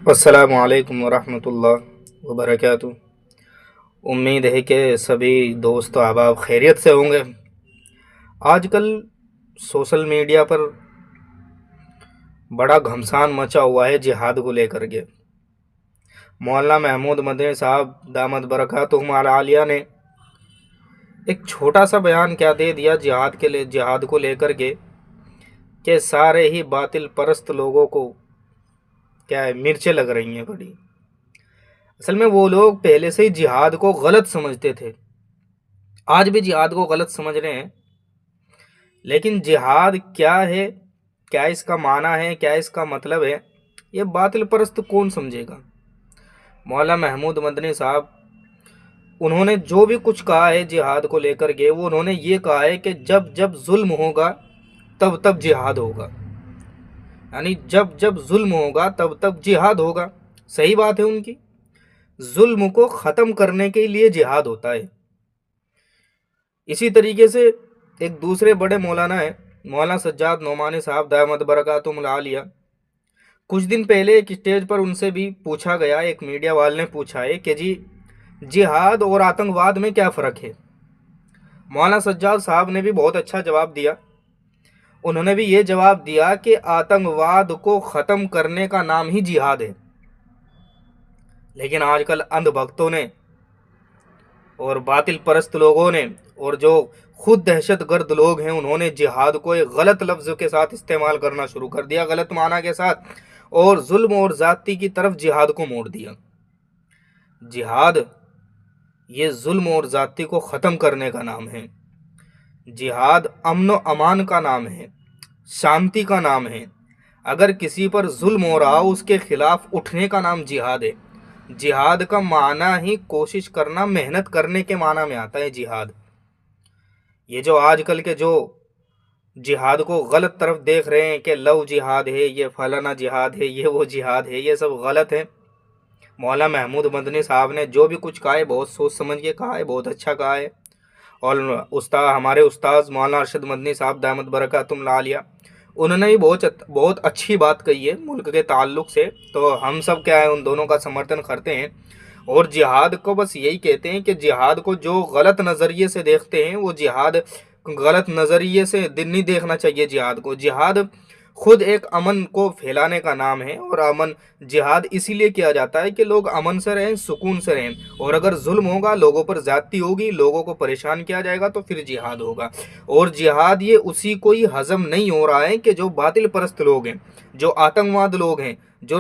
अस्सलामु अलैकुम वरहमतुल्लाह वबरकातुह। उम्मीद है कि सभी दोस्त अहबाब खैरियत से होंगे। आजकल सोशल मीडिया पर बड़ा घमसान मचा हुआ है जिहाद को लेकर के। मौलाना महमूद मदनी साहब दामद बरकातुहुम आलिया ने एक छोटा सा बयान क्या दे दिया जिहाद को लेकर के कि सारे ही बातिल परस्त लोगों को क्या है मिर्चें लग रही हैं बड़ी। असल में वो लोग पहले से ही जिहाद को गलत समझते थे, आज भी जिहाद को गलत समझ रहे हैं। लेकिन जिहाद क्या है, क्या इसका माना है, क्या इसका मतलब है, ये बातिल परस्त कौन समझेगा। मौलाना महमूद मदनी साहब उन्होंने जो भी कुछ कहा है जिहाद को लेकर के, वो उन्होंने ये कहा है कि जब जब जुल्म होगा तब तब जिहाद होगा, यानी जब जब जुल्म होगा तब तब जिहाद होगा। सही बात है उनकी, जुल्म को ख़त्म करने के लिए जिहाद होता है। इसी तरीके से एक दूसरे बड़े मौलाना है मौलाना सज्जाद नोमानी साहब दामद बरकातुहुम आलिया। कुछ दिन पहले एक स्टेज पर उनसे भी पूछा गया, एक मीडिया वाले ने पूछा है कि जी जिहाद और आतंकवाद में क्या फ़र्क है। मौलाना सज्जाद साहब ने भी बहुत अच्छा जवाब दिया। उन्होंने भी ये जवाब दिया कि आतंकवाद को ख़त्म करने का नाम ही जिहाद है। लेकिन आजकल अंधभक्तों ने और बातिल परस्त लोगों ने और जो खुद दहशतगर्द लोग हैं, उन्होंने जिहाद को एक गलत लफ्ज़ के साथ इस्तेमाल करना शुरू कर दिया, गलत माना के साथ, और जुल्म और ज़्यादती की तरफ जिहाद को मोड़ दिया। जिहाद ये जुल्म और ज़्यादती को ख़त्म करने का नाम है। जिहाद अमन व अमान का नाम है, शांति का नाम है। अगर किसी पर जुल्म हो रहा हो, उसके खिलाफ उठने का नाम जिहाद है। जिहाद का माना ही कोशिश करना, मेहनत करने के माना में आता है जिहाद। ये जो आजकल के जो जिहाद को गलत तरफ देख रहे हैं कि लव जिहाद है, ये फलाना जिहाद है, ये वो जिहाद है, ये सब गलत है। मौलाना महमूद मदनी साहब ने जो भी कुछ कहा है बहुत सोच समझ के कहा है, बहुत अच्छा कहा है। और हमारे उस्ताद मौलाना अरशद मदनी साहब दामद बरकातुहुम आलिया, उन्होंने भी बहुत अच्छी बात कही है मुल्क के ताल्लुक़ से। तो हम सब क्या है, उन दोनों का समर्थन करते हैं और जिहाद को बस यही कहते हैं कि जिहाद को जो गलत नज़रिए से देखते हैं, वो जिहाद गलत नज़रिए से नहीं देखना चाहिए। जिहाद को, जिहाद खुद एक अमन को फैलाने का नाम है। और अमन जिहाद इसीलिए किया जाता है कि लोग अमन से रहें, सुकून से रहें। और अगर जुल्म होगा, लोगों पर ज़्यादती होगी, लोगों को परेशान किया जाएगा, तो फिर जिहाद होगा। और जिहाद ये उसी को ही हज़म नहीं हो रहा है कि जो बातिल परस्त लोग हैं, जो आतंकवाद लोग हैं, जो